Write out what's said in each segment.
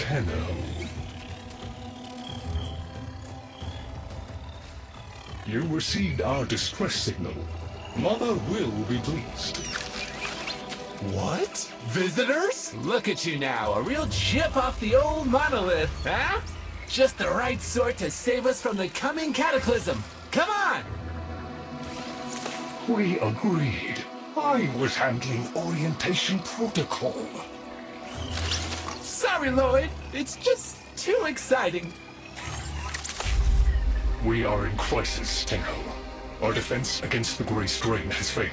Tenno. You received our distress signal. Mother will be pleased. What? Visitors? Look at you now, a real chip off the old monolith, huh? Just the right sort to save us from the coming cataclysm. Come on! We agreed. I was handling orientation protocol. Sorry, Lloyd. It's just too exciting. We are in crisis, Tenno. Our defense against the Grey Strain has failed.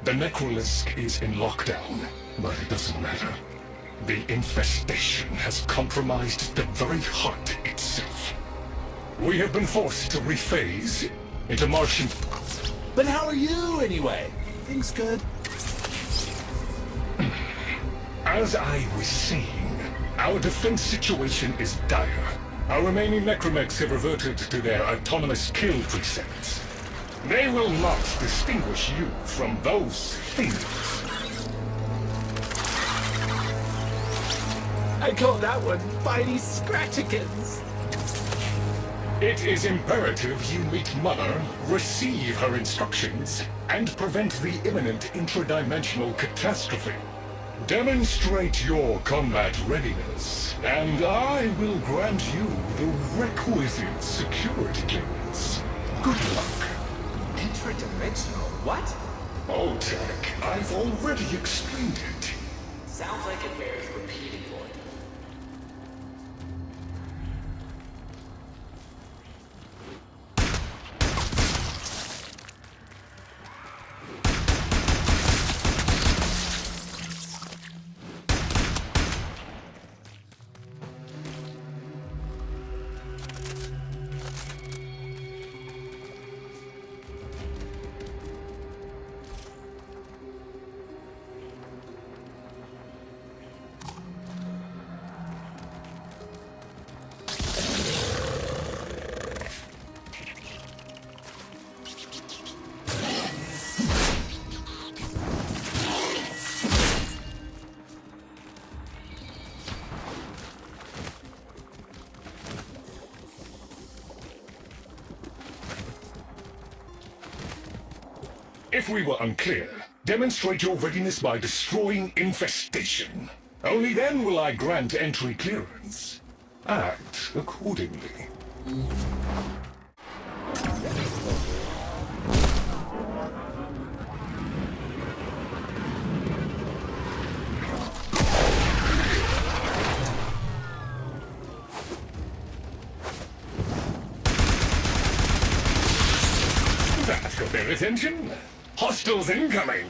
The Necrolisk is in lockdown, but it doesn't matter. The infestation has compromised the very heart itself. We have been forced to rephase into Martian... But how are you, anyway? Things good? As I was saying, our defense situation is dire. Our remaining necromechs have reverted to their autonomous kill precepts. They will not distinguish you from those things. I call that one Bitey Scratchikins. It is imperative you meet Mother, receive her instructions, and prevent the imminent intradimensional catastrophe. Demonstrate your combat readiness, and I will grant you the requisite security clearance. Good luck. Intradimensional? What? Oh, Tech, I've already explained it. Sounds like it bears repeating, Lloyd. If we were unclear, demonstrate your readiness by destroying infestation. Only then will I grant entry clearance. Act accordingly. That got their attention. Hostiles incoming!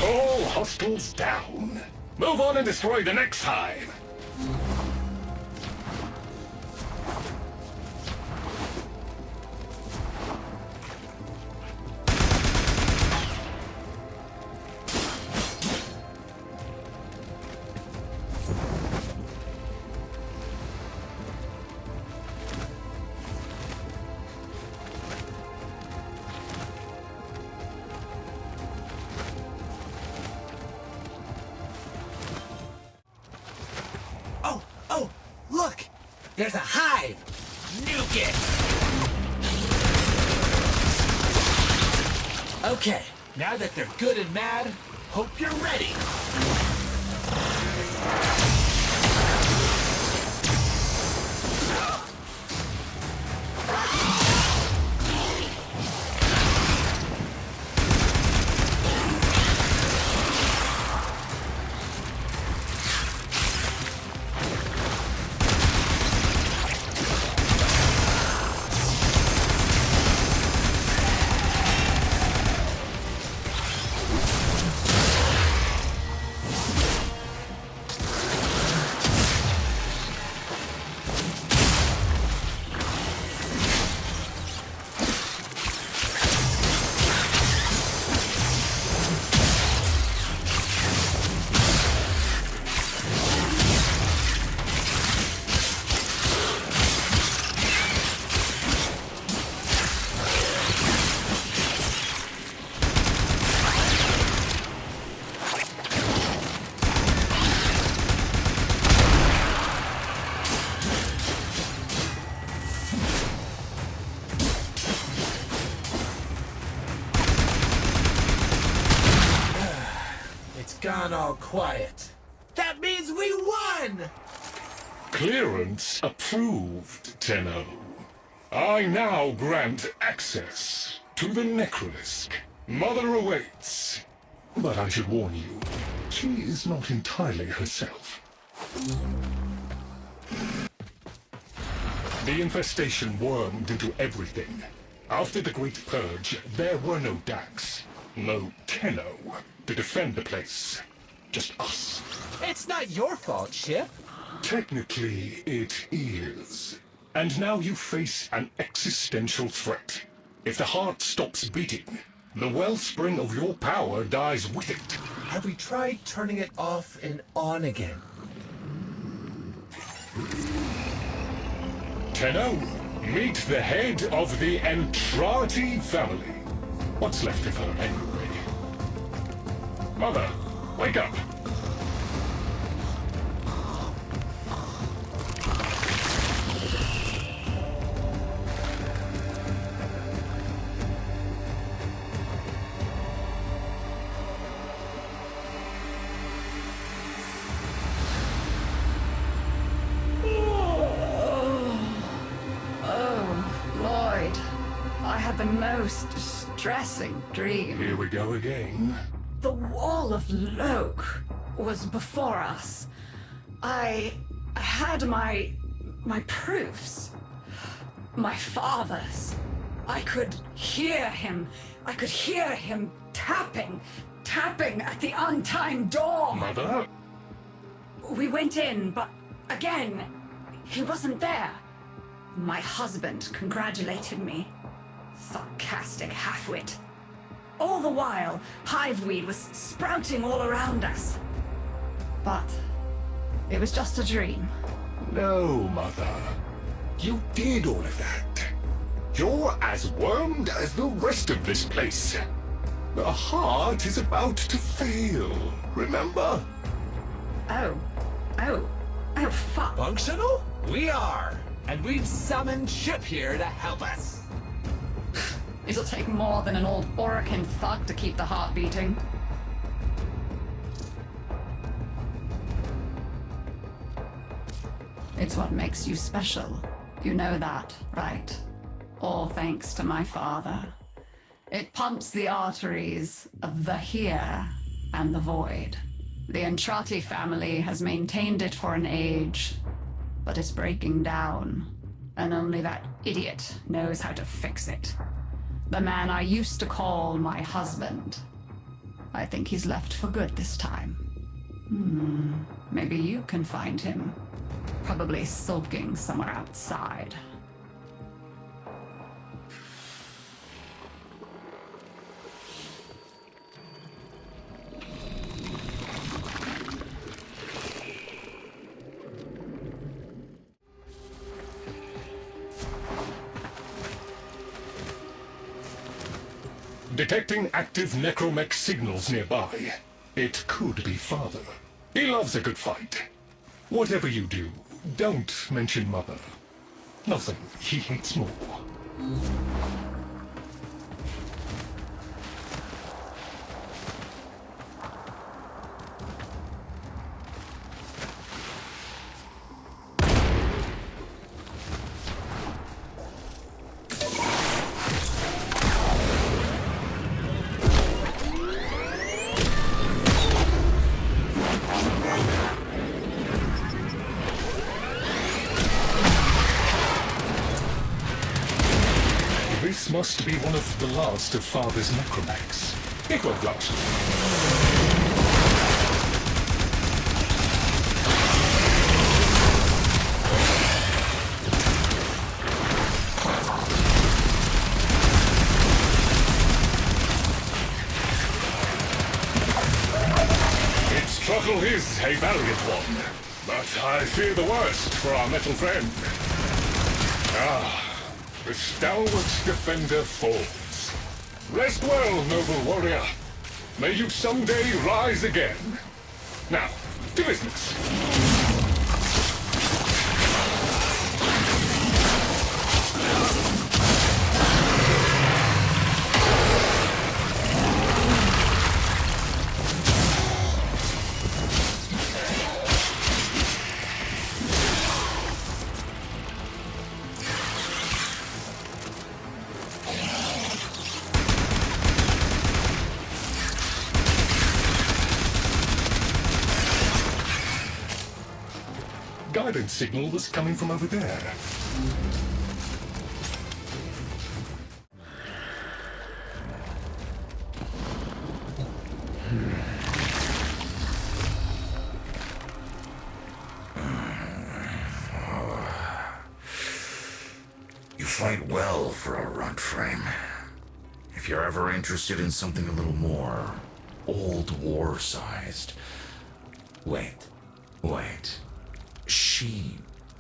All hostiles down. Move on and destroy the next hive. Oh, look! There's a hive! Nuke it! Okay, now that they're good and mad, hope you're ready! gone all quiet. That means we won! Clearance approved, Tenno. I now grant access to the Necrolisk. Mother awaits. But I should warn you, she is not entirely herself. The infestation wormed into everything. After the Great Purge, there were no Dax, no Tenno to defend the place. Just us. It's not your fault, Ship. Technically, it is. And now you face an existential threat. If the heart stops beating, the wellspring of your power dies with it. Have we tried turning it off and on again? Tenno, meet the head of the Entrati family. What's left of her, anyway? Mother, wake up. The most distressing dream. Here we go again. The wall of Loke was before us. I had my proofs. My father's. I could hear him. I could hear him tapping at the untimed door. Mother? We went in, but again, he wasn't there. My husband congratulated me. Sarcastic halfwit. All the while, hiveweed was sprouting all around us. But it was just a dream. No, Mother. You did all of that. You're as wormed as the rest of this place. The heart is about to fail, remember? Oh, fuck. Functional? We are! And we've summoned Ship here to help us. It'll take more than an old Orokin thug to keep the heart beating. It's what makes you special. You know that, right? All thanks to my father. It pumps the arteries of the here and the void. The Entrati family has maintained it for an age, but it's breaking down, and only that idiot knows how to fix it. The man I used to call my husband. I think he's left for good this time. Maybe you can find him. Probably sulking somewhere outside. Detecting active necromech signals nearby. It could be Father. He loves a good fight. Whatever you do, don't mention Mother. Nothing he hates more. This must be one of the last of Father's necromechs. It won't last. Its struggle is a valiant one, but I fear the worst for our metal friend. The stalwart defender falls. Rest well, noble warrior. May you someday rise again. Now, to business. guidance signal was coming from over there. You fight well for a Warframe. If you're ever interested in something a little more old war-sized... Wait. She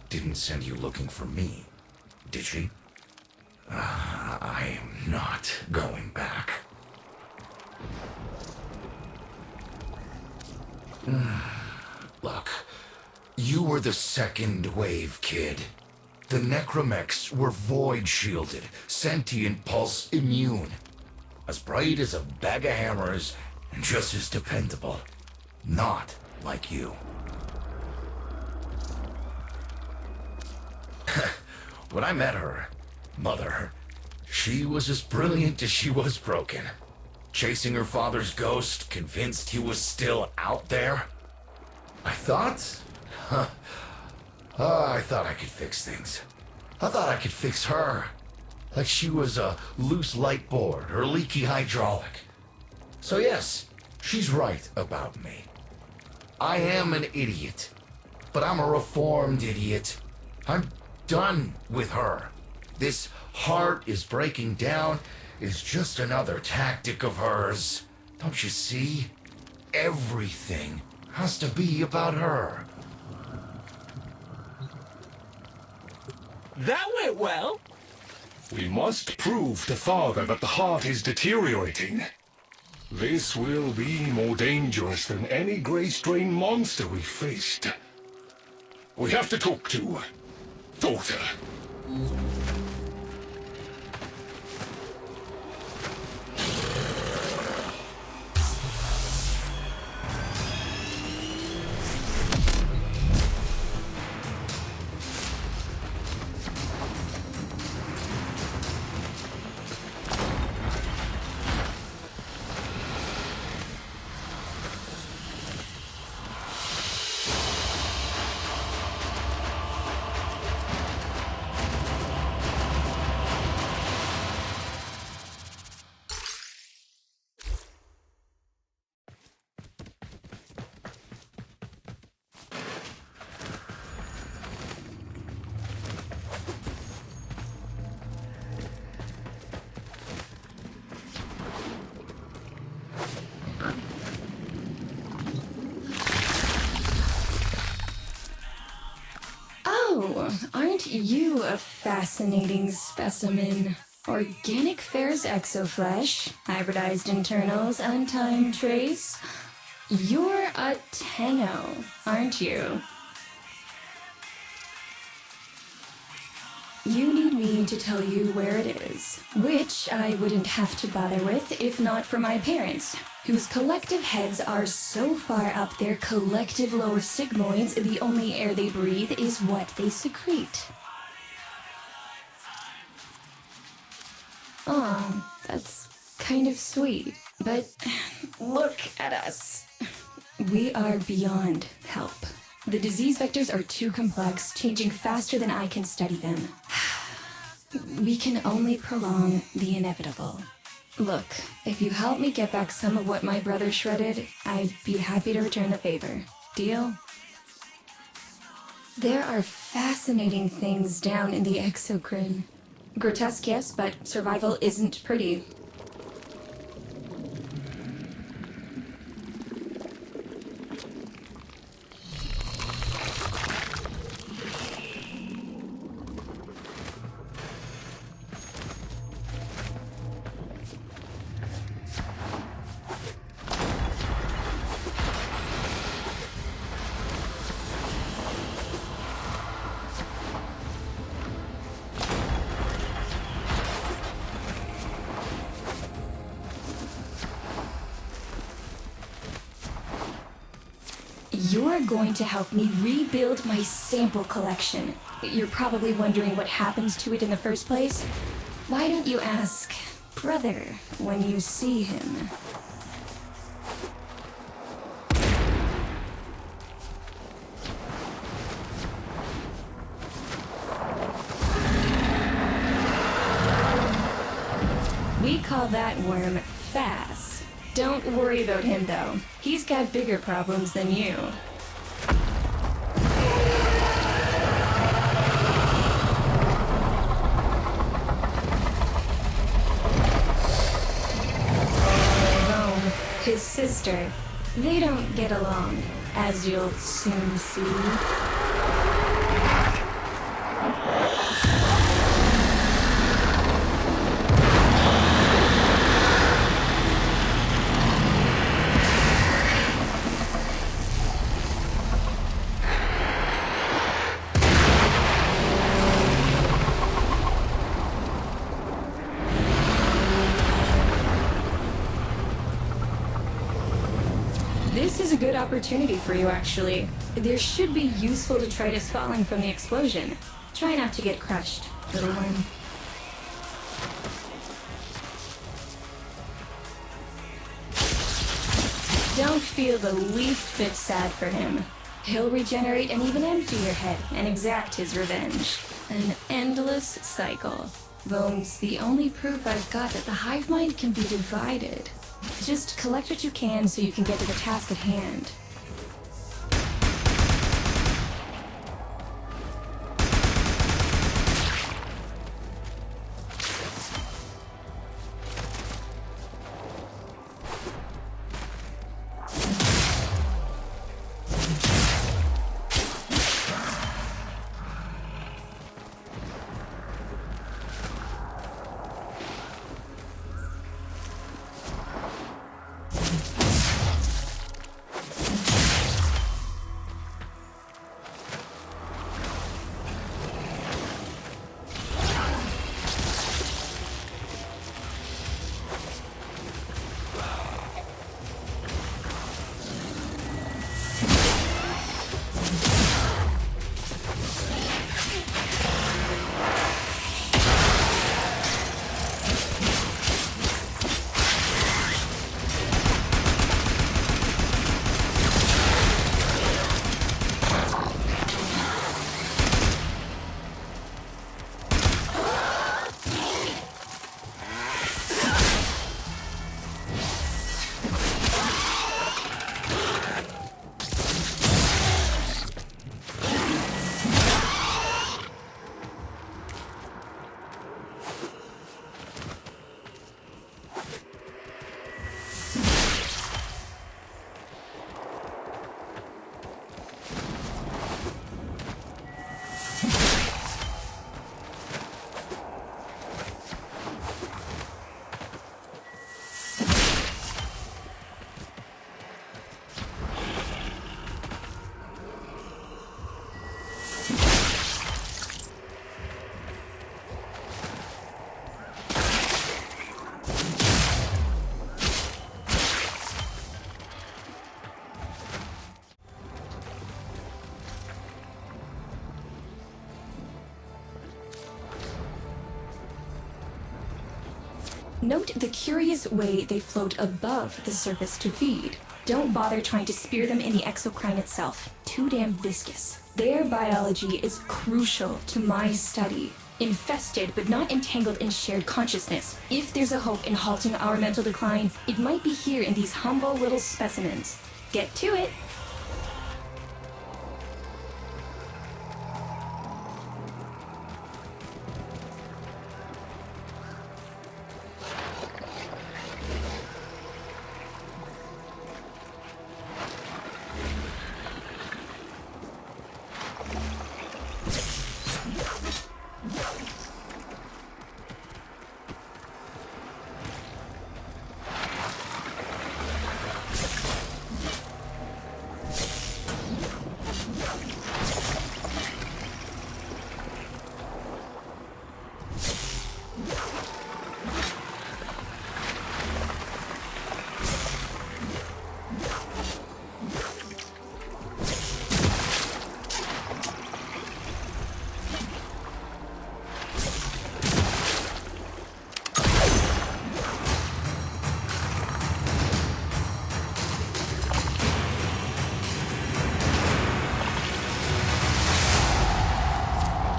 didn't send you looking for me, did she? I am not going back. Look, you were the second wave, kid. The necromechs were void-shielded, sentient pulse immune. As bright as a bag of hammers, and just as dependable. Not like you. When I met her, Mother, she was as brilliant as she was broken. Chasing her father's ghost, convinced he was still out there. I thought I could fix things. I thought I could fix her. Like she was a loose light board or leaky hydraulic. So yes, she's right about me. I am an idiot, but I'm a reformed idiot. I'm done with her. This heart is breaking down is just another tactic of hers. Don't you see? Everything has to be about her. That went well. We must prove to Father that the heart is deteriorating. This will be more dangerous than any Grey Strain monster we've faced. We have to talk to Daughter. Aren't you a fascinating specimen? Organic Fair's exoflesh, hybridized internals, untimed trace. You're a Tenno, aren't you? You need me to tell you where it is, which I wouldn't have to bother with if not for my parents, whose collective heads are so far up their collective lower sigmoids, the only air they breathe is what they secrete. Aw, that's kind of sweet, but look at us. We are beyond help. The disease vectors are too complex, changing faster than I can study them. We can only prolong the inevitable. Look, if you help me get back some of what my brother shredded, I'd be happy to return the favor. Deal? There are fascinating things down in the exocrine. Grotesque, yes, but survival isn't pretty. You're going to help me rebuild my sample collection. You're probably wondering what happened to it in the first place. Why don't you ask brother when you see him? We call that worm Fass. Don't worry about him, though. He's got bigger problems than you. Rome, his sister, they don't get along, as you'll soon see. This is a good opportunity for you, actually. There should be useful detritus falling from the explosion. Try not to get crushed, little one. Don't feel the least bit sad for him. He'll regenerate and even empty your head and exact his revenge. An endless cycle. Bones, the only proof I've got that the hive mind can be divided. Just collect what you can so you can get to the task at hand. Note the curious way they float above the surface to feed. Don't bother trying to spear them in the exocrine itself. Too damn viscous. Their biology is crucial to my study. Infested but not entangled in shared consciousness. If there's a hope in halting our mental decline, it might be here in these humble little specimens. Get to it!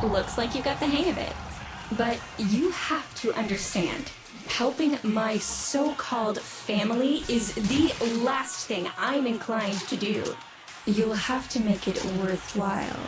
Looks like you got the hang of it. But you have to understand, helping my so-called family is the last thing I'm inclined to do. You'll have to make it worthwhile.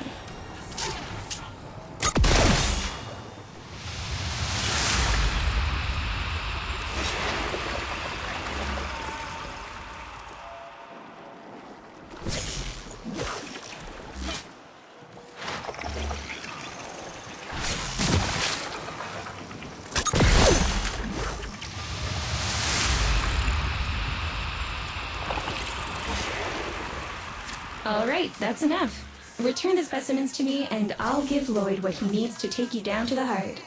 All right, that's enough. Return the specimens to me, and I'll give Lloyd what he needs to take you down to the heart.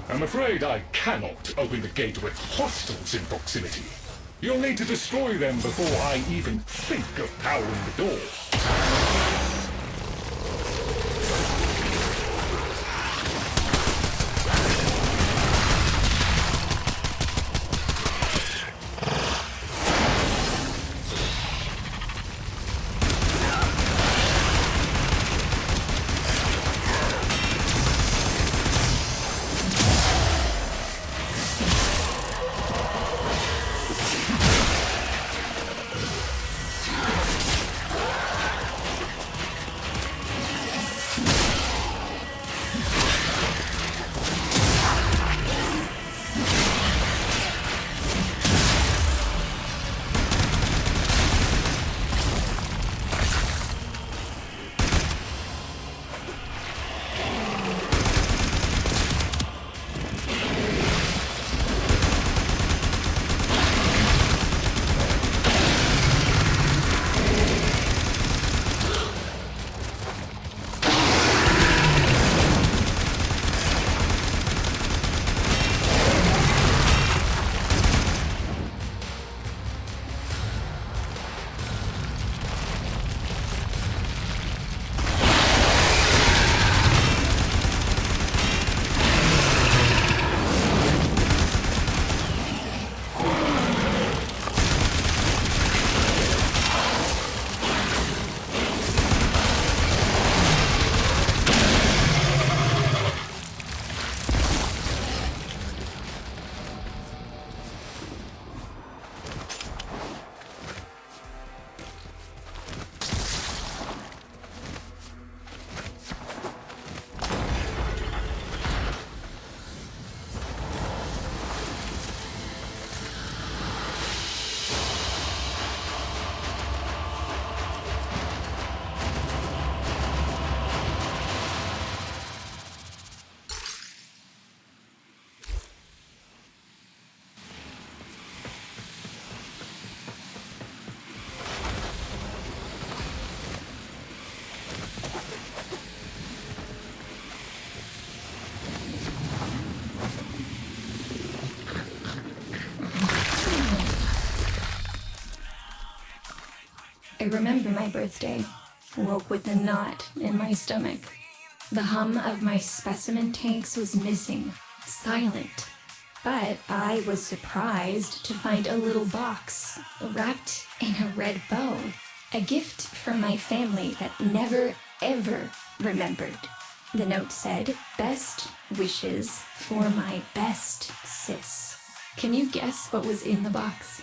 I'm afraid I cannot open the gate with hostiles in proximity. You'll need to destroy them before I even think of powering the door. I remember my birthday. Woke with a knot in my stomach. The hum of my specimen tanks was missing, silent. But I was surprised to find a little box wrapped in a red bow. A gift from my family that never, ever remembered. The note said, "Best wishes for my best sis." Can you guess what was in the box?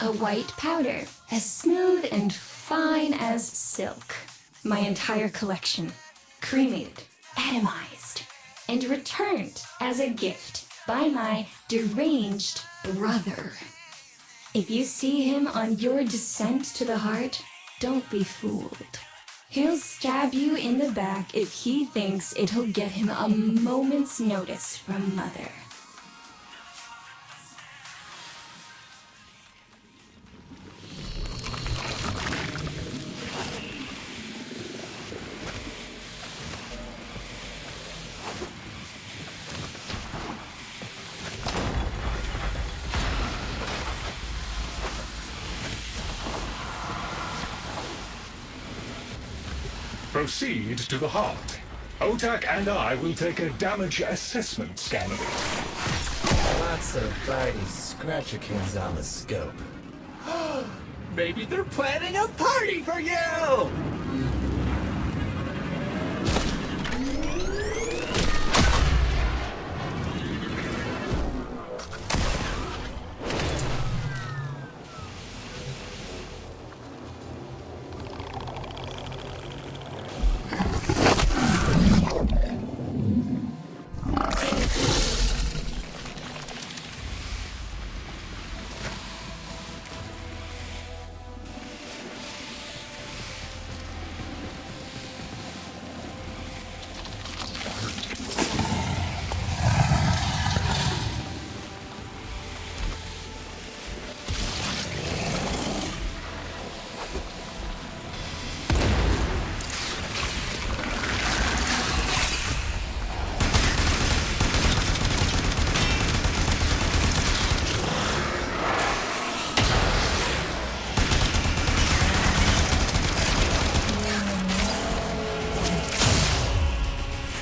A white powder, as smooth and fine as silk. My entire collection, cremated, atomized, and returned as a gift by my deranged brother. If you see him on your descent to the heart, don't be fooled. He'll stab you in the back if he thinks it'll get him a moment's notice from Mother. Proceed to the heart. Otak and I will take a damage assessment scan of it. Lots of bitey scratchikins on the scope. Maybe they're planning a party for you!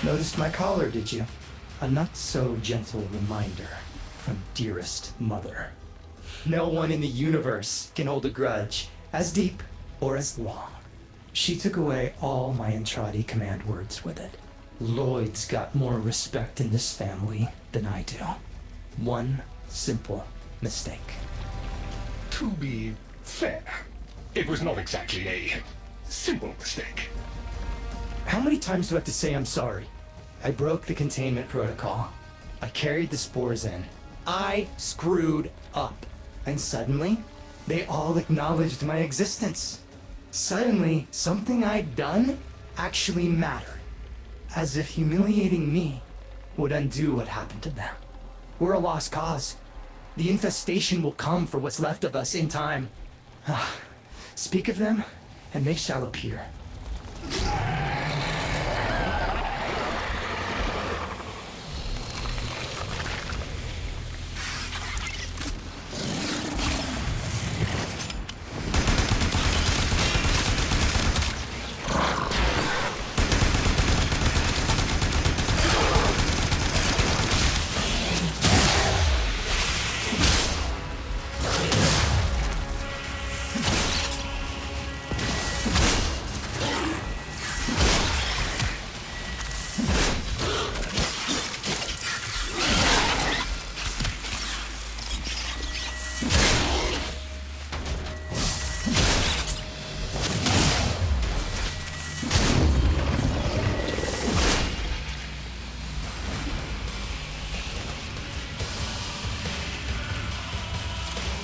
Noticed my collar, did you? A not-so-gentle reminder from dearest Mother. No one in the universe can hold a grudge as deep or as long. She took away all my Entradi command words with it. Lloyd's got more respect in this family than I do. One simple mistake. To be fair, it was not exactly a simple mistake. How many times do I have to say I'm sorry? I broke the containment protocol. I carried the spores in. I screwed up. And suddenly, they all acknowledged my existence. Suddenly, something I'd done actually mattered. As if humiliating me would undo what happened to them. We're a lost cause. The infestation will come for what's left of us in time. Speak of them, and they shall appear.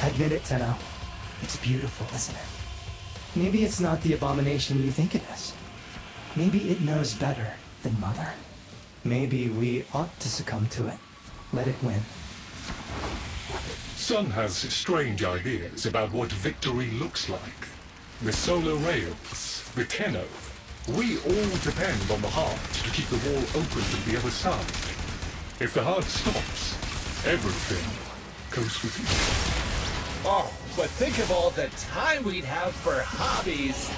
Admit it, Tenno. It's beautiful, isn't it? Maybe it's not the abomination you think it is. Maybe it knows better than Mother. Maybe we ought to succumb to it. Let it win. Sun has strange ideas about what victory looks like. The Solar Rails, the Tenno. We all depend on the heart to keep the wall open to the other side. If the heart stops, everything goes with it. Oh, but think of all the time we'd have for hobbies.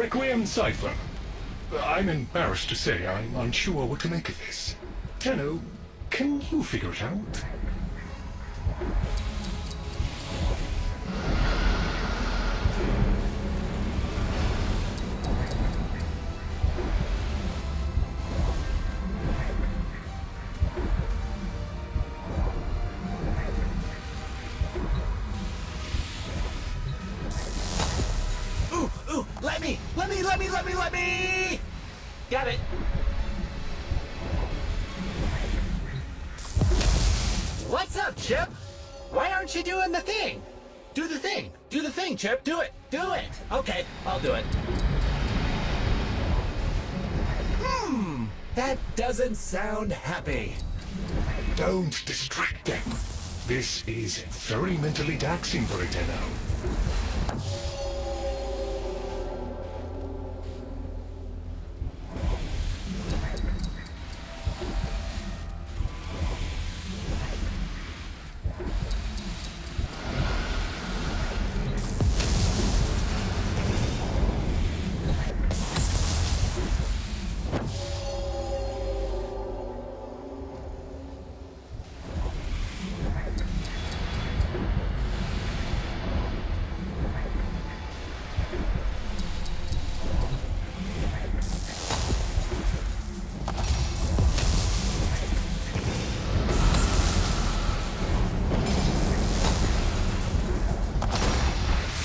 Requiem Cipher. I'm embarrassed to say I'm unsure what to make of this. Tenno, can you figure it out? Ooh, let me! Got it. What's up, Chip? Why aren't you doing the thing? Do the thing. Do the thing, Chip. Do it. Do it. Okay, I'll do it. That doesn't sound happy. Don't distract them. This is very mentally taxing for a Tenno.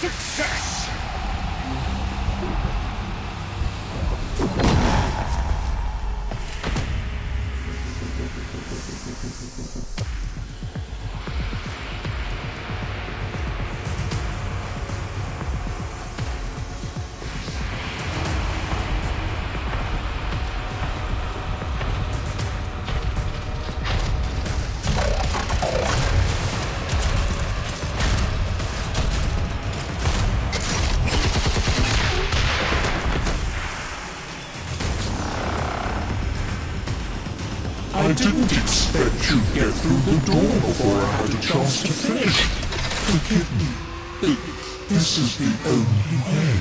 Success! I didn't expect you'd get through the door before I had a chance to finish. Forgive me. This is the only way.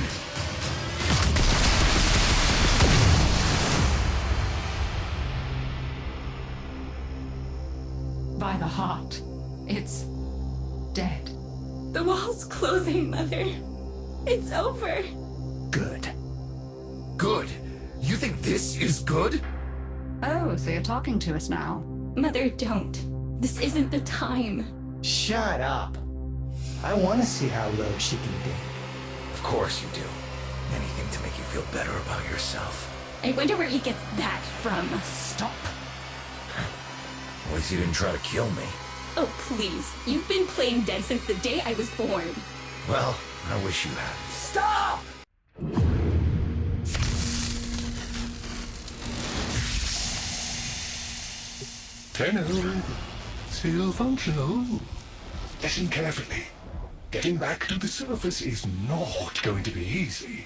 By the heart, it's dead. The wall's closing, Mother. It's over. Good. Good? You think this is good? Oh, so you're talking to us now. Mother, don't. This isn't the time. Shut up. I want to see how low she can dig. Of course you do. Anything to make you feel better about yourself. I wonder where he gets that from. Stop. At least you didn't try to kill me. Oh, please. You've been playing dead since the day I was born. Well, I wish you had. Stop! Tenno, still functional. Listen carefully. Getting back to the surface is not going to be easy.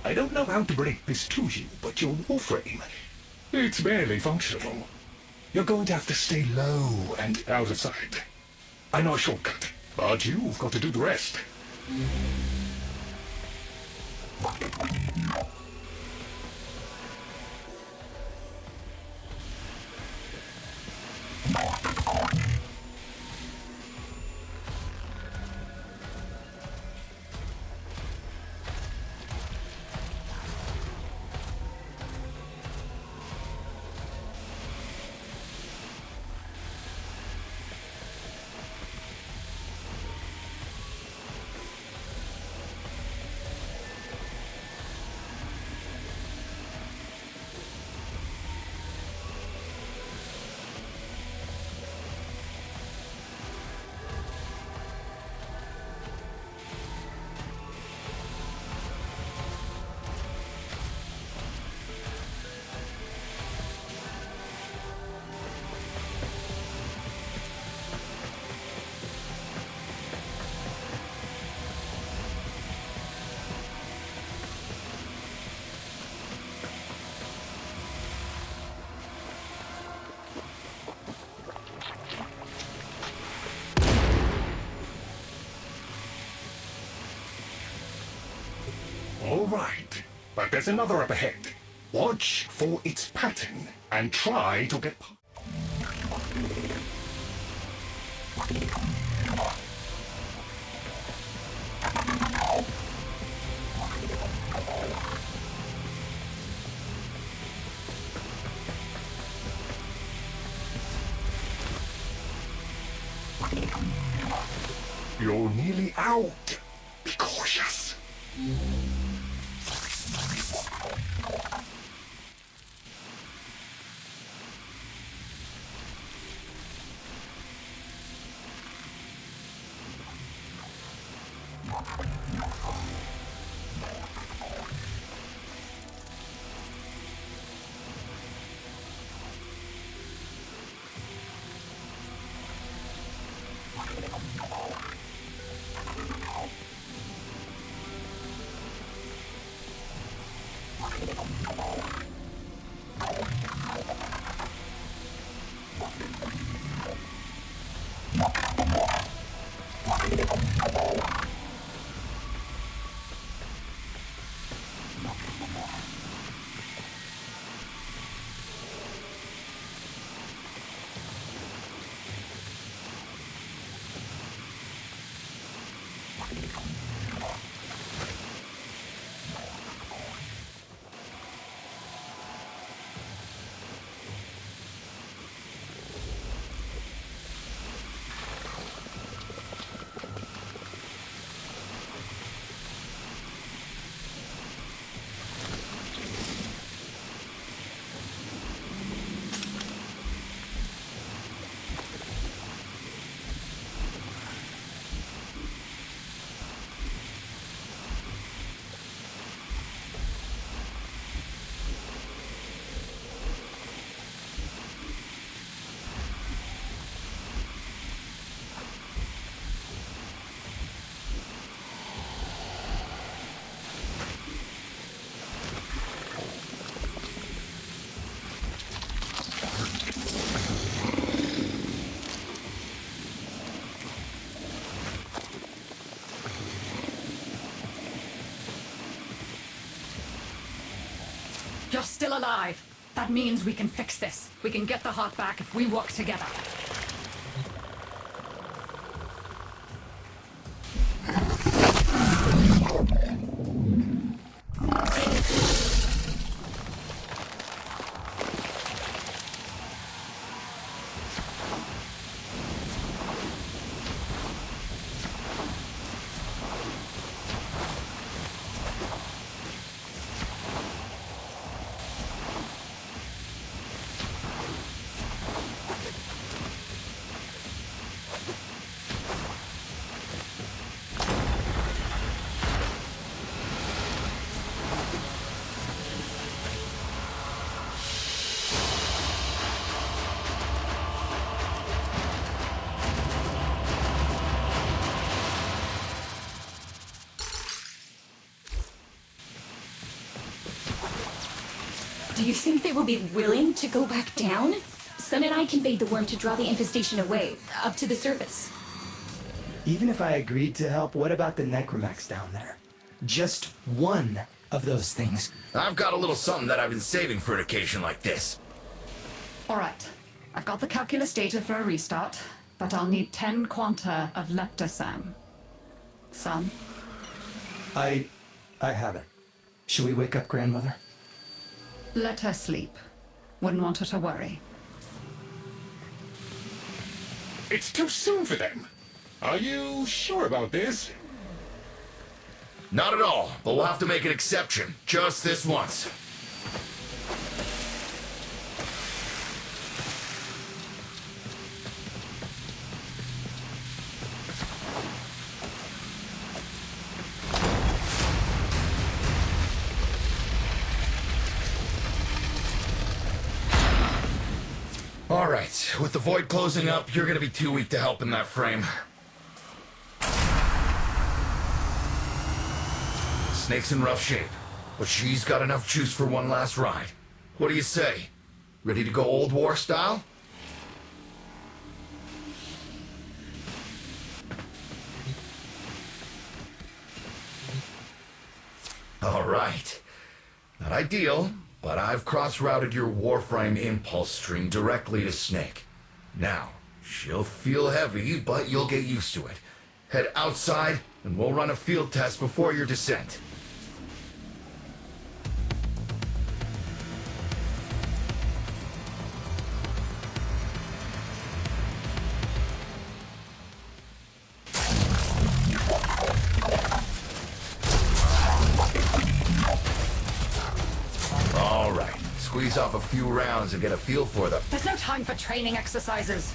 I don't know how to break this to you, but your Warframe, it's barely functional. You're going to have to stay low and out of sight. I know a shortcut, but you've got to do the rest. All right. but there's another up ahead. Watch for its pattern and try to get... You're nearly out. Be cautious. You're still alive. That means we can fix this. We can get the heart back if we work together. Do you think they will be willing to go back down? Sun and I conveyed the worm to draw the infestation away, up to the surface. Even if I agreed to help, what about the necromax down there? Just one of those things. I've got a little something that I've been saving for an occasion like this. All right. I've got the calculus data for a restart, but I'll need 10 quanta of leptosam. Son? I have it. Should we wake up grandmother? Let her sleep. Wouldn't want her to worry. It's too soon for them. Are you sure about this? Not at all, but we'll have to make an exception. Just this once. Alright, with the void closing up, you're gonna be too weak to help in that frame. Snake's in rough shape, but she's got enough juice for one last ride. What do you say? Ready to go old war style? Alright. Not ideal, but I've cross-routed your Warframe impulse string directly to Snake. Now, she'll feel heavy, but you'll get used to it. Head outside, and we'll run a field test before your descent. All right, squeeze off a few rounds and get a feel for them. There's no time for training exercises.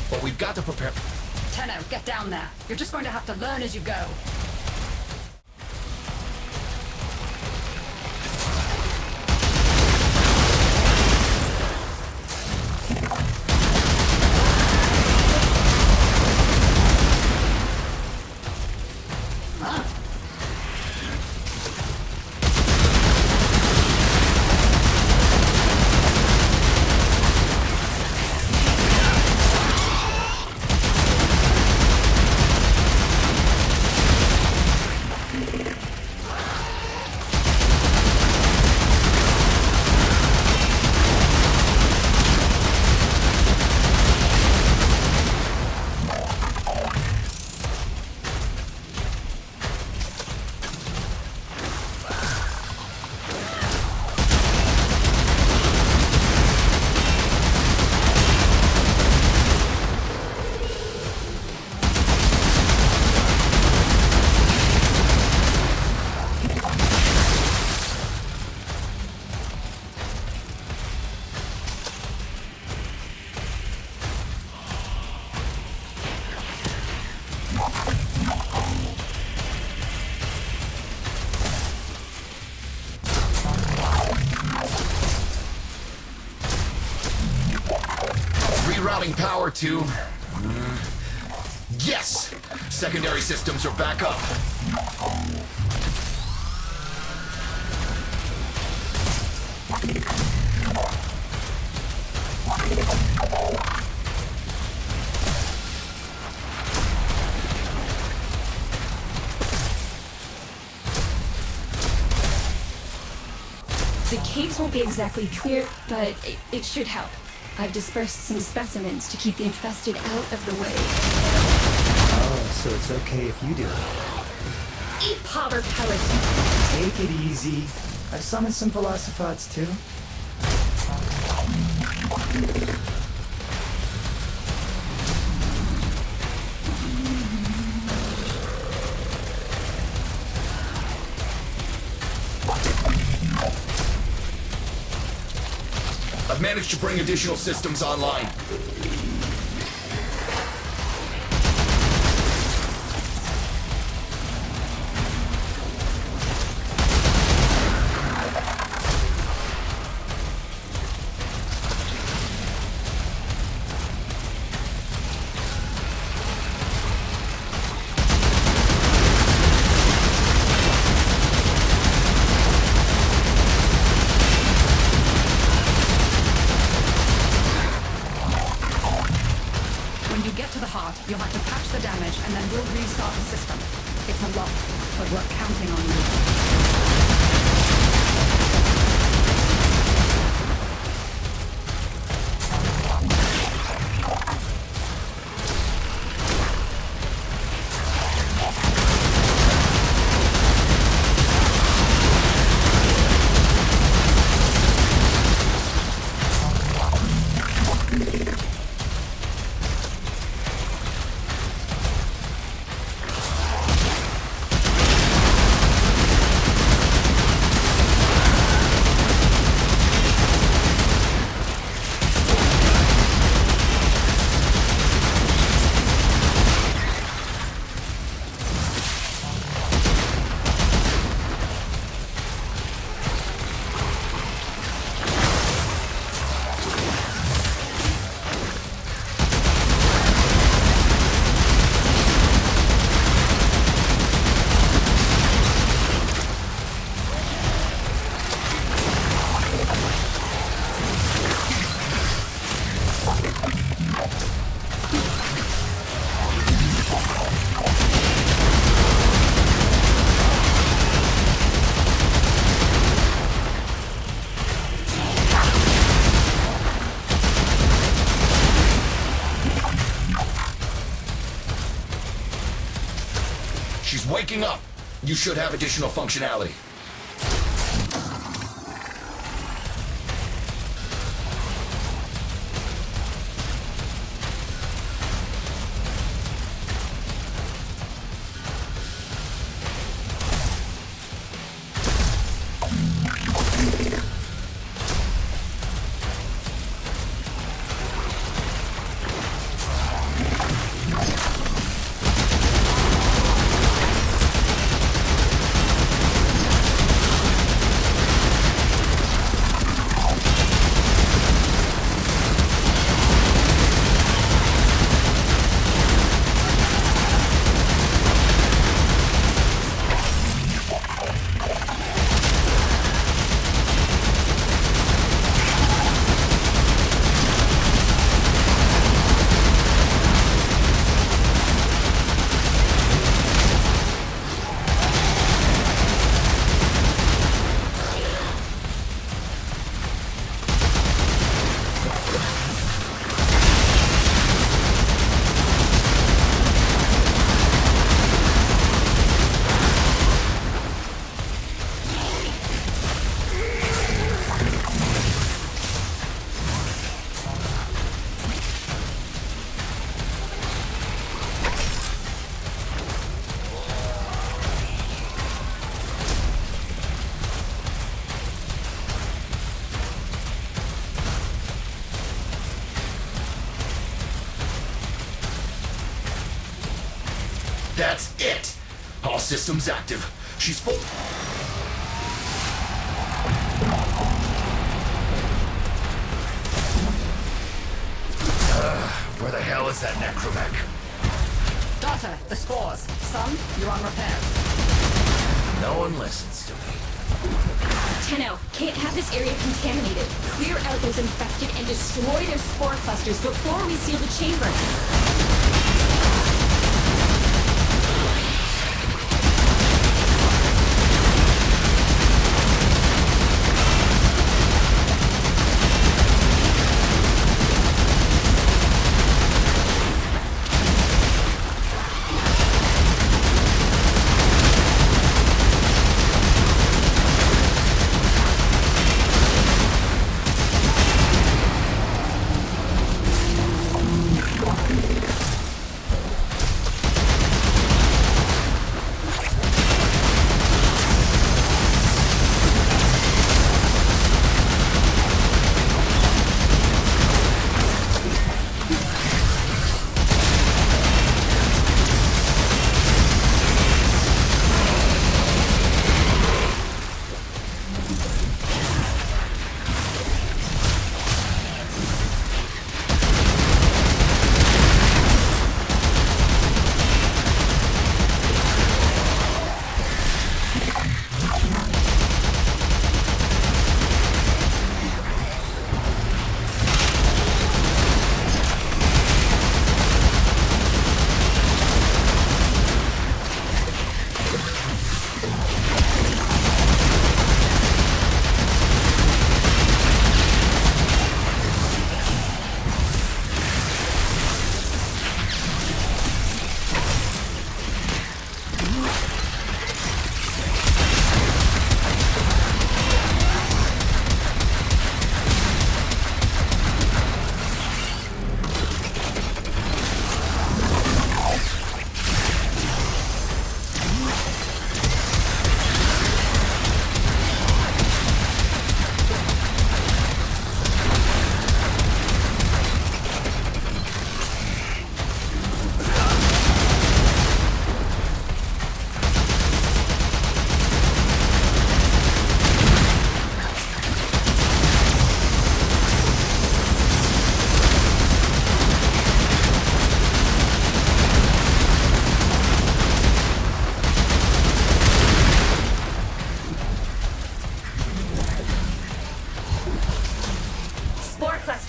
But we've got to prepare... Tenno, get down there. You're just going to have to learn as you go. Rerouting power to... Yes! Secondary systems are back up. The caves won't be exactly clear, but it should help. I've dispersed some specimens to keep the infested out of the way. Oh, so it's okay if you do it. Eat powder pellets. Take it easy. I've summoned some velocipods too. I've managed to bring additional systems online. When you get to the heart, you'll have to patch the damage and then we'll restart the system. It's a lot, but we're counting on you. waking up. You should have additional functionality. That's it. All systems active. She's full. Where the hell is that necromech? Daughter, the spores. Son, you're on repairs. No one listens to me. Tenno, can't have this area contaminated. Clear out those infested and destroy their spore clusters before we seal the chamber.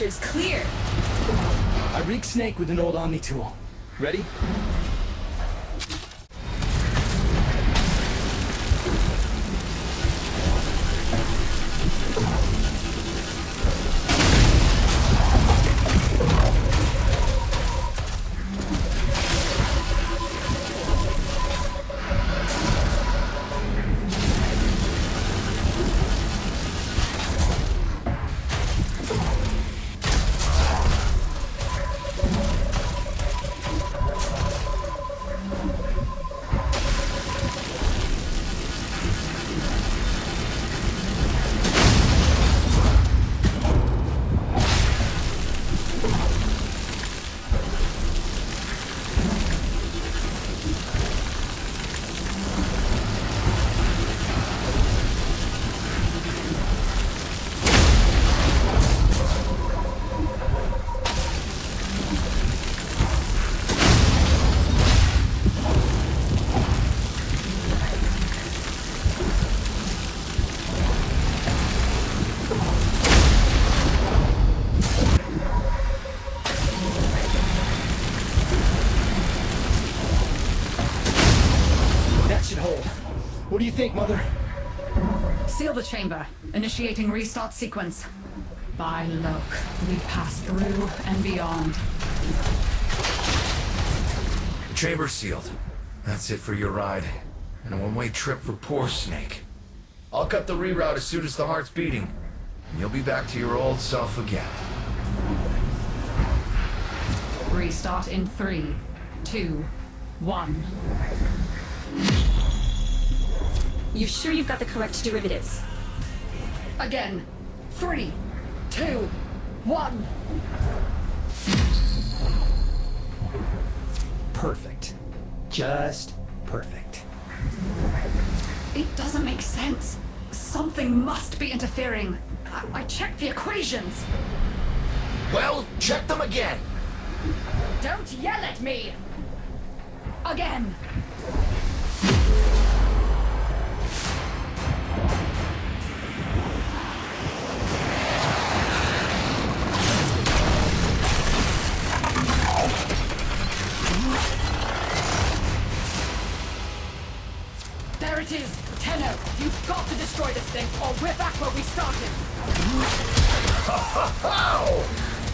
clusters clear. I rigged Snake with an old Omni tool. Ready? think, Mother? Seal the chamber. Initiating restart sequence. By Loke, we pass through and beyond. The chamber's sealed. That's it for your ride. And a one-way trip for poor Snake. I'll cut the reroute as soon as the heart's beating. And you'll be back to your old self again. Restart in 3, 2, 1. You sure you've got the correct derivatives? Again. 3, 2, 1. Perfect. Just perfect. It doesn't make sense. Something must be interfering. I checked the equations. Well, check them again! Don't yell at me! Again! There it is! Tenno, you've got to destroy this thing, or we're back where we started! Ow!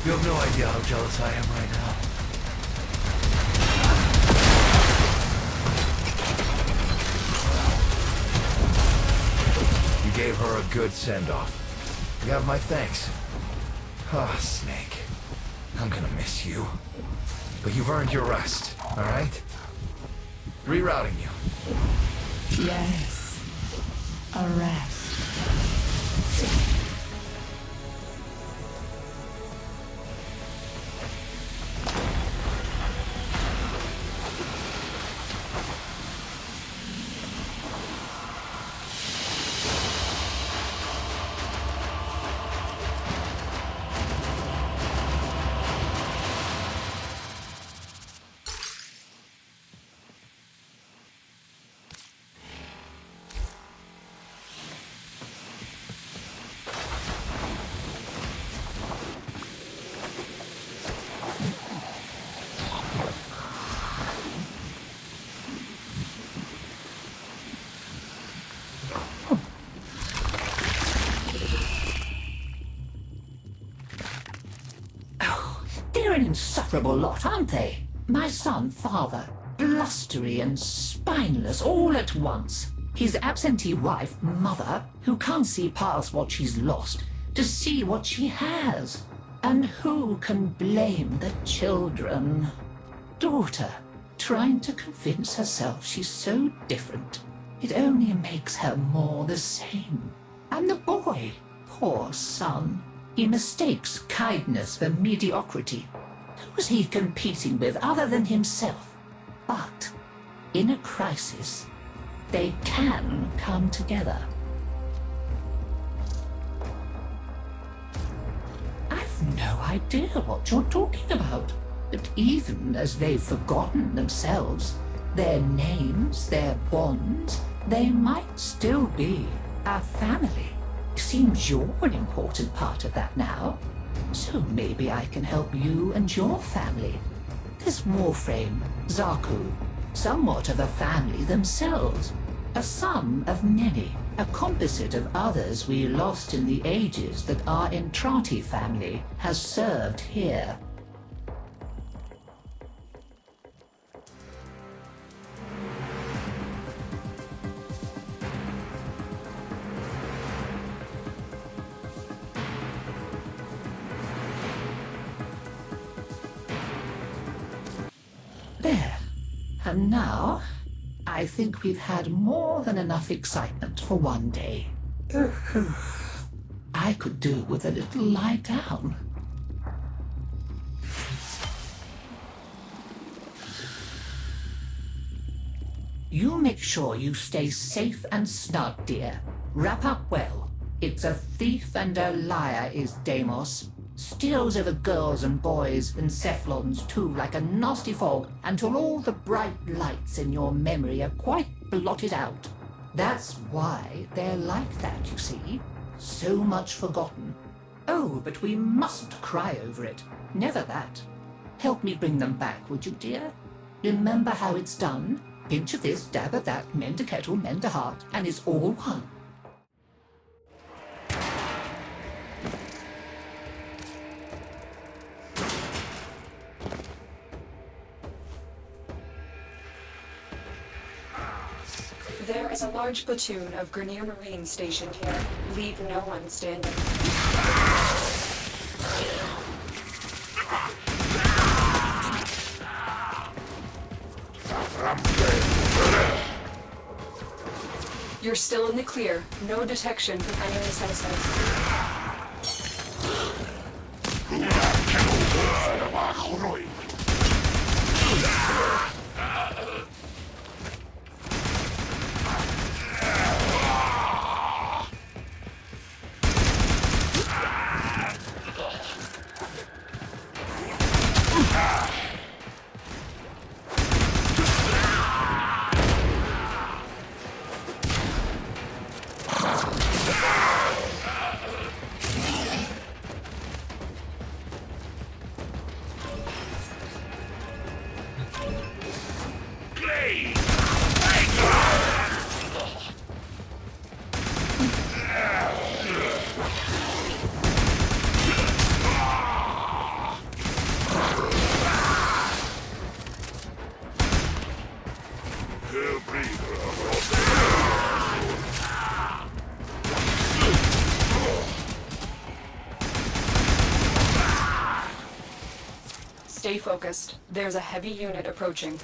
You have no idea how jealous I am right now. You gave her a good send-off. You have my thanks. Ah, Snake. I'm gonna miss you. But you've earned your rest, alright? Rerouting you. Yes. A rest. They're an insufferable lot, aren't they? My son, father, blustery and spineless all at once. His absentee wife, mother, who can't see past what she's lost to see what she has. And who can blame the children? Daughter, trying to convince herself she's so different. It only makes her more the same. And the boy, poor son, he mistakes kindness for mediocrity. Who's he competing with other than himself? But in a crisis, they can come together. I've no idea what you're talking about. But even as they've forgotten themselves, their names, their bonds, they might still be a family. Seems you're an important part of that now. So maybe I can help you and your family. This Warframe, Zaku, somewhat of a family themselves. A sum of many, a composite of others we lost in the ages that our Entrati family has served here. There. And now, I think we've had more than enough excitement for one day. I could do with a little lie down. You make sure you stay safe and snug, dear. Wrap up well. It's a thief and a liar is Deimos. Steals over girls and boys and Cephalons too, like a nasty fog, until all the bright lights in your memory are quite blotted out. That's why they're like that, you see. So much forgotten. Oh, but we mustn't cry over it. Never that. Help me bring them back, would you, dear? Remember how it's done? Pinch of this, dab of that, mend a kettle, mend a heart, and it's all one. There is a large platoon of Grenier Marines stationed here. Leave no one standing. You're still in the clear. No detection from enemy sensors. Stay focused. There's a heavy unit approaching.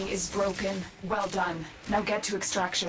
Is broken. Well done. Now get to extraction.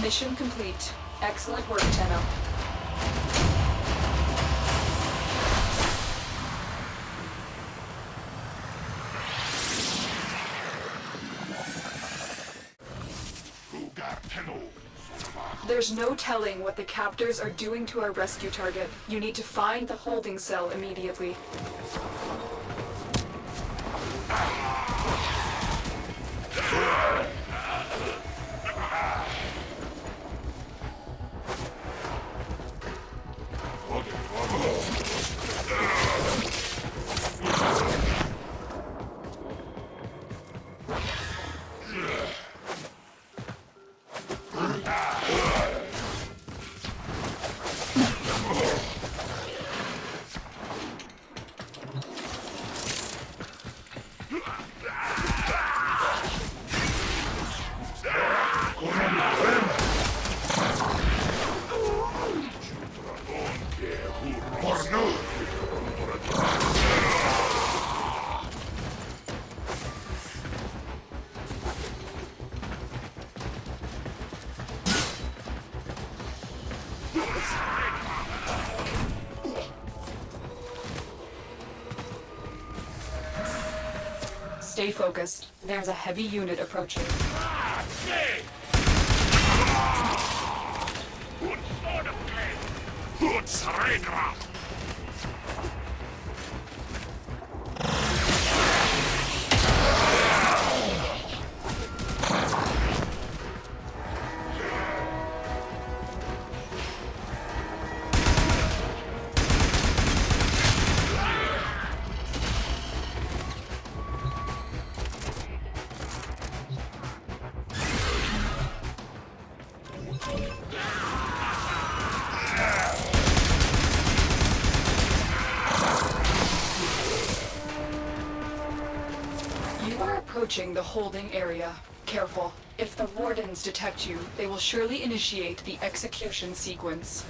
Mission complete. Excellent work, Tenno. There's no telling what the captors are doing to our rescue target. You need to find the holding cell immediately. Stay focused. There's a heavy unit approaching. You are approaching the holding area. Careful. If the Wardens detect you, they will surely initiate the execution sequence.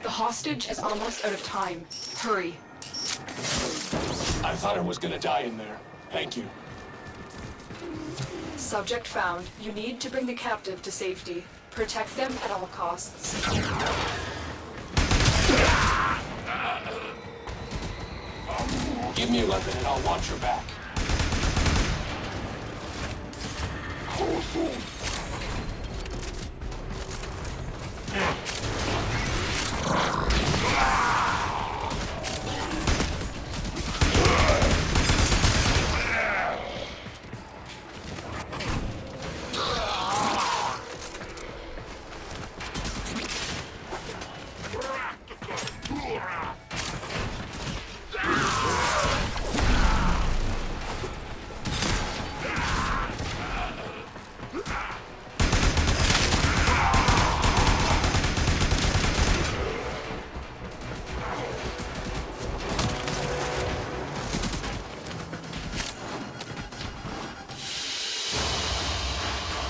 The hostage is almost out of time. Hurry. I thought I was gonna die in there. Thank you. Subject found. You need to bring the captive to safety. Protect them at all costs. Give me a weapon and I'll watch your back.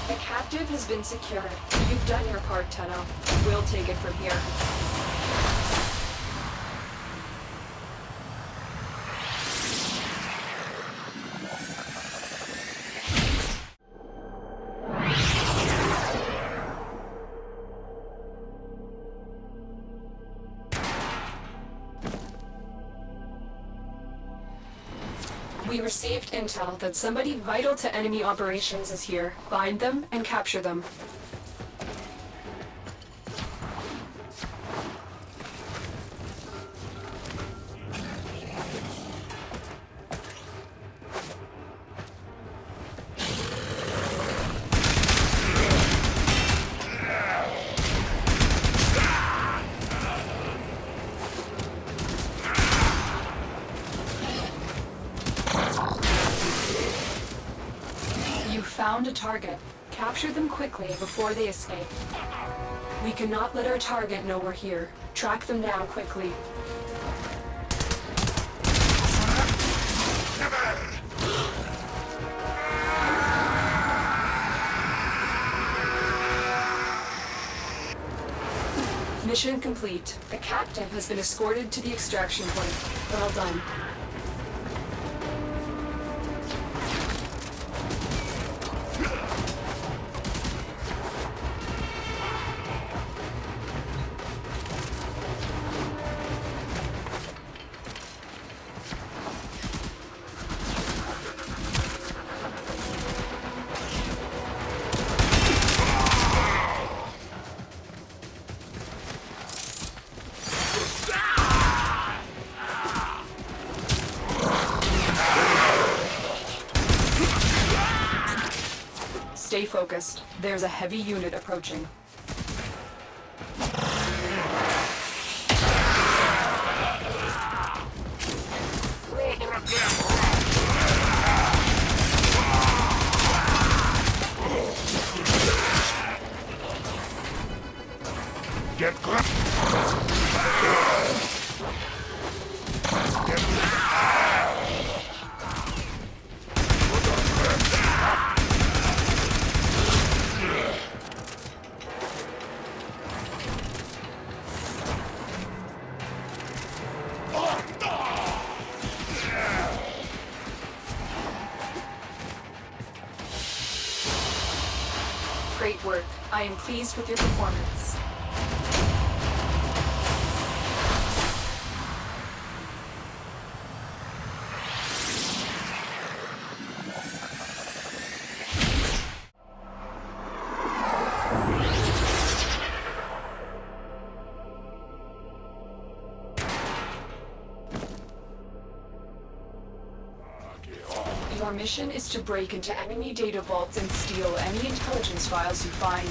The captive has been secured. You've done your part, Tenno. We'll take it from here. We received intel that somebody vital to enemy operations is here. Find them and capture them. You found a target. Capture them quickly before they escape. We cannot let our target know we're here. Track them down quickly. Mission complete. The captive has been escorted to the extraction point. Well done. Stay focused. There's a heavy unit approaching. Get close. Great work. I am pleased with your performance. Your mission is to break into enemy data vaults and steal any intelligence files you find.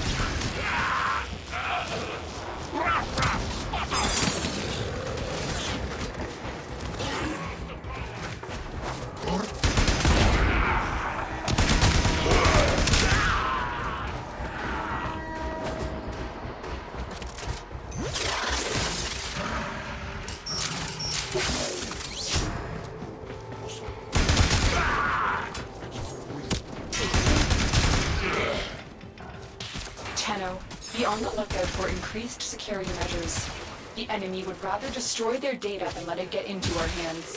Be on the lookout for increased security measures. The enemy would rather destroy their data than let it get into our hands.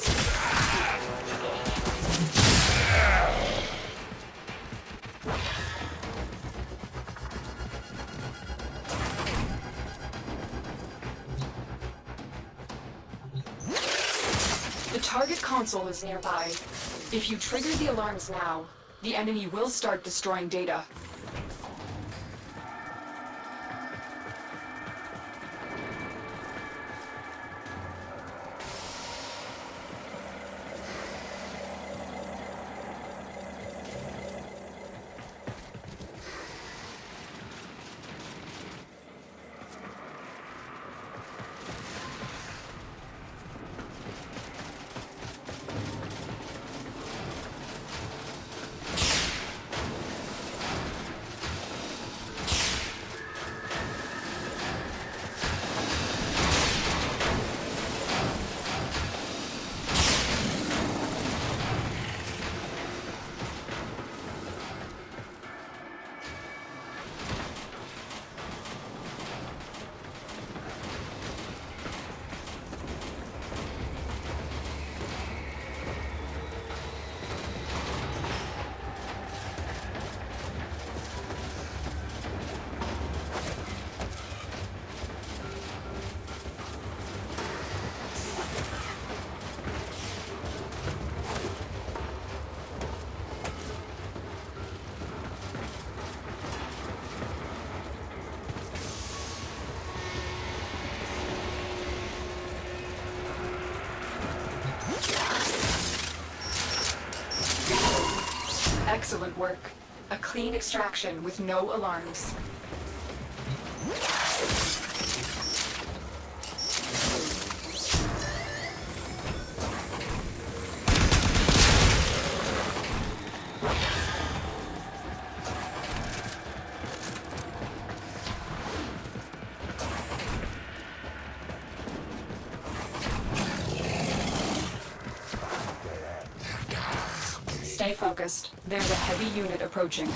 The target console is nearby. If you trigger the alarms now, the enemy will start destroying data. Excellent work. A clean extraction with no alarms. Stay focused. There's a heavy unit approaching.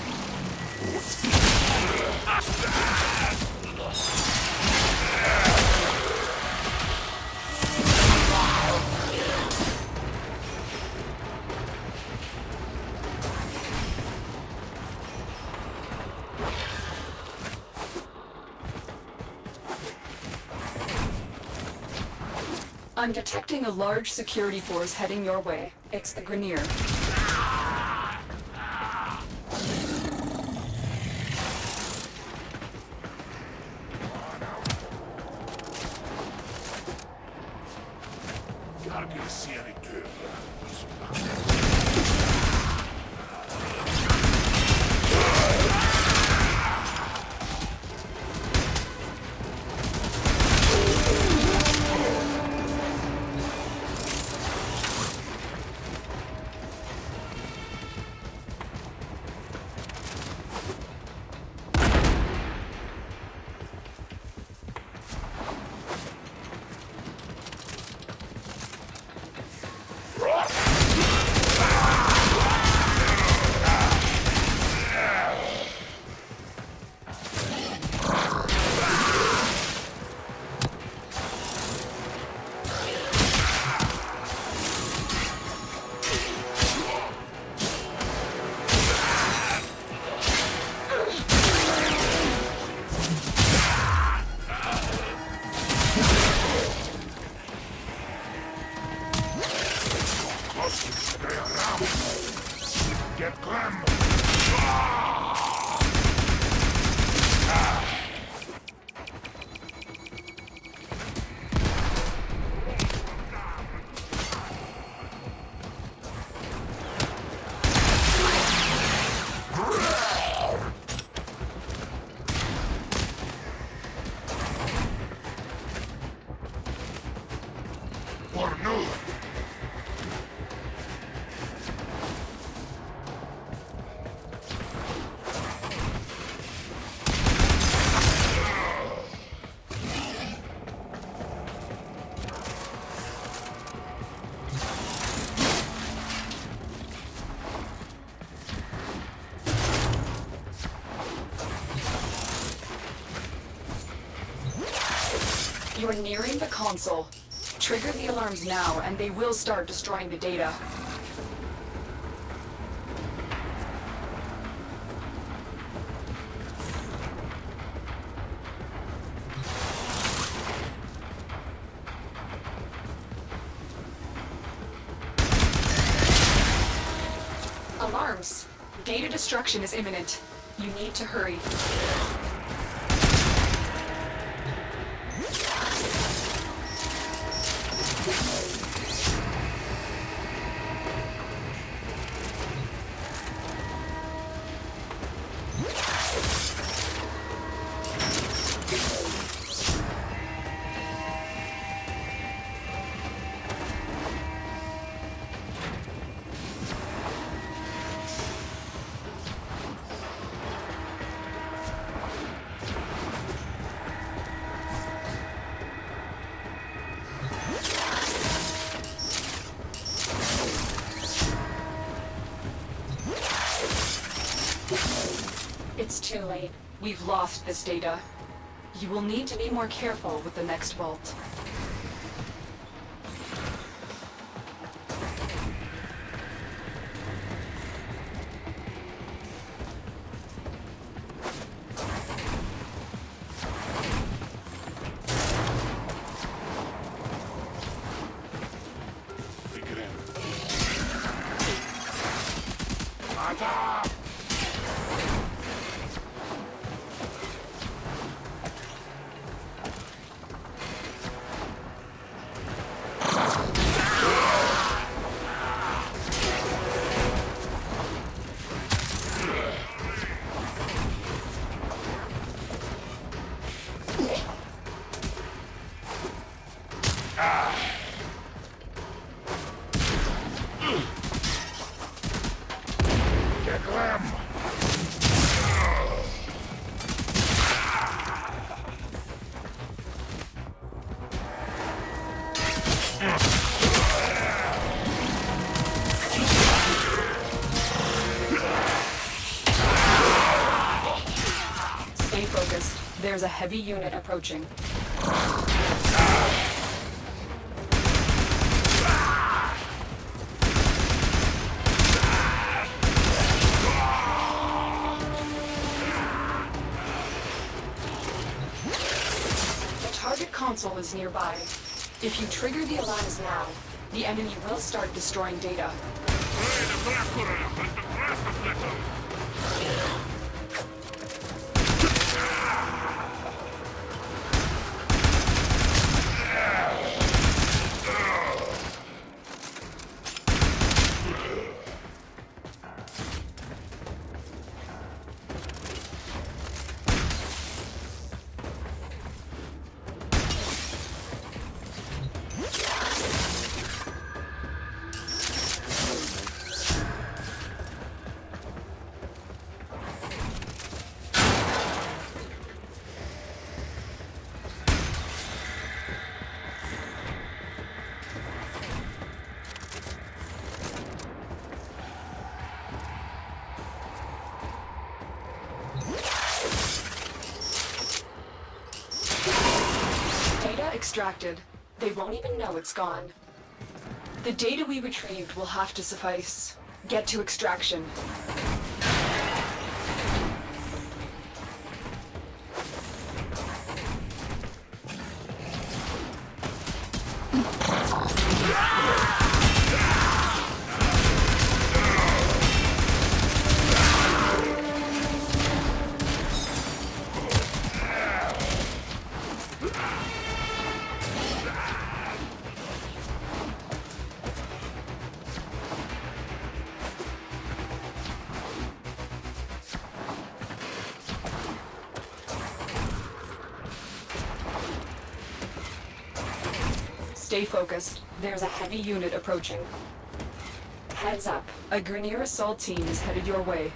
I'm detecting a large security force heading your way. It's the Grenier. You're nearing the console. Trigger the alarms now, and they will start destroying the data. Alarms. Data destruction is imminent. You need to hurry. It's too late. We've lost this data. You will need to be more careful with the next vault. Take it in. Stay focused. There's a heavy unit approaching. The target console is nearby. If you trigger the alarms now, the enemy will start destroying data. Extracted. They won't even know it's gone. The data we retrieved will have to suffice. Get to extraction. Stay focused. There's a heavy unit approaching. Heads up. A Grineer assault team is headed your way.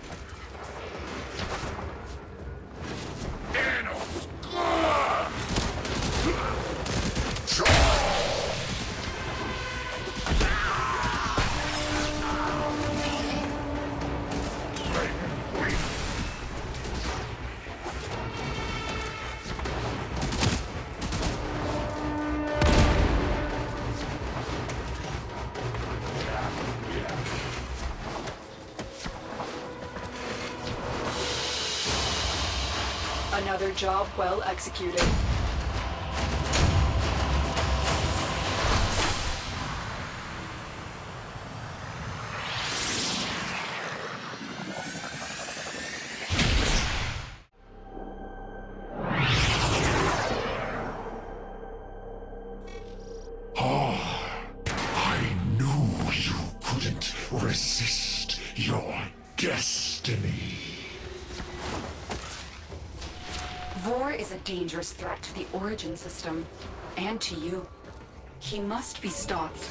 Another job well executed. I knew you couldn't resist your destiny. Vor is a dangerous threat to the Origin system, and to you. He must be stopped.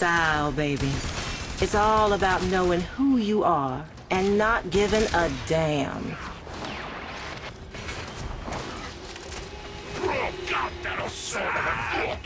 Style, baby. It's all about knowing who you are and not giving a damn. Oh, God, that'll sort of a...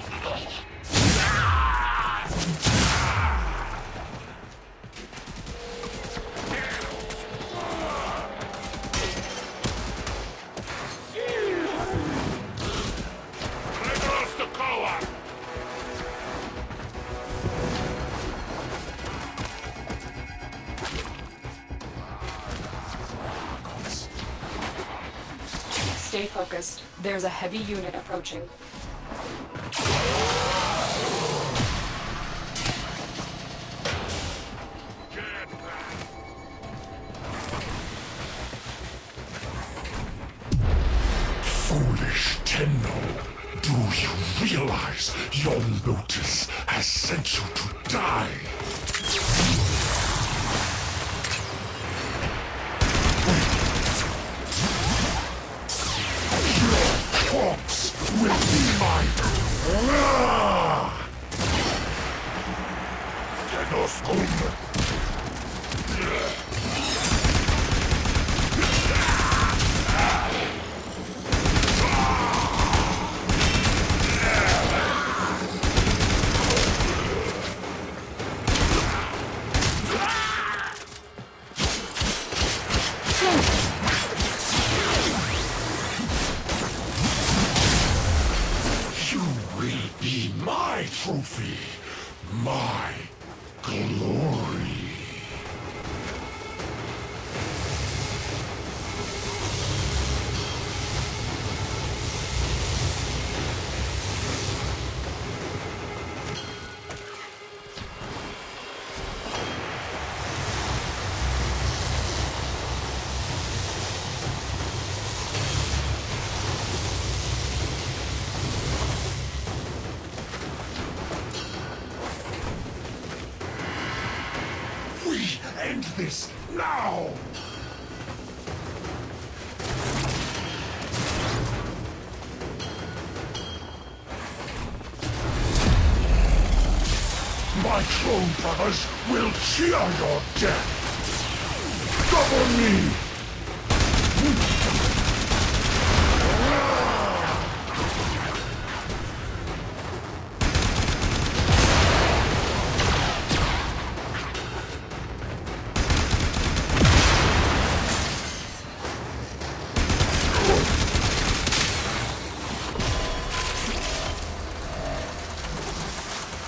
Stay focused. There's a heavy unit approaching. Foolish Tenno, do you realize your Lotus has sent you to die? Your corpse will be mine. You will be my trophy, my glory. We end this now! My clone brothers will cheer your death! Double me!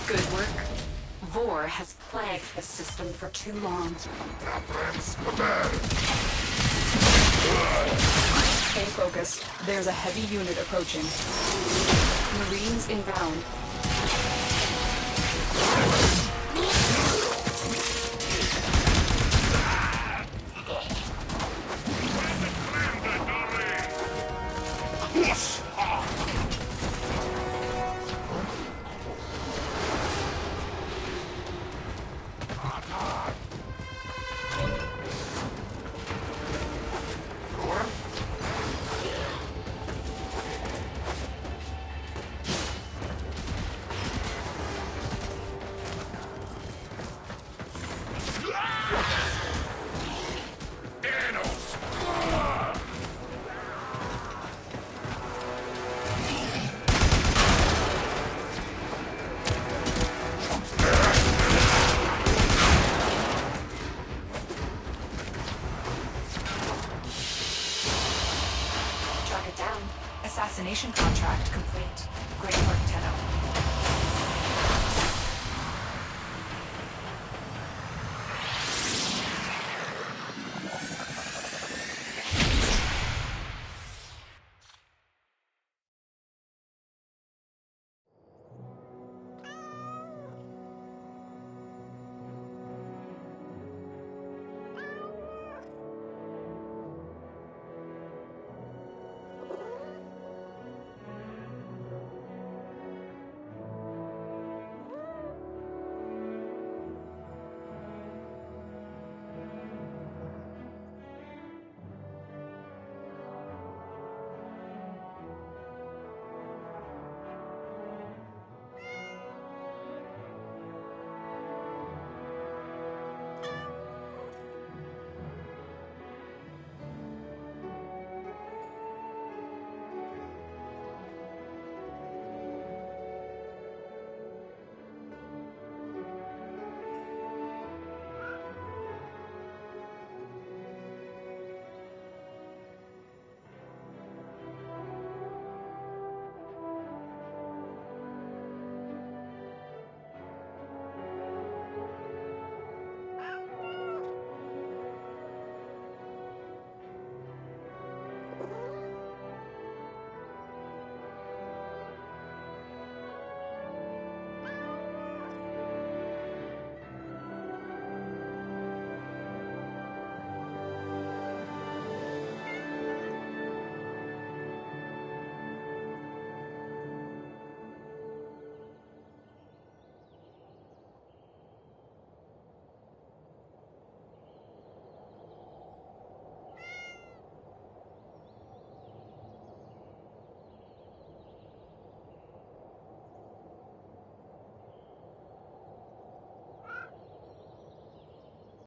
Good work. Vor has plagued the system for too long. Stay focused. There's a heavy unit approaching. Marines inbound.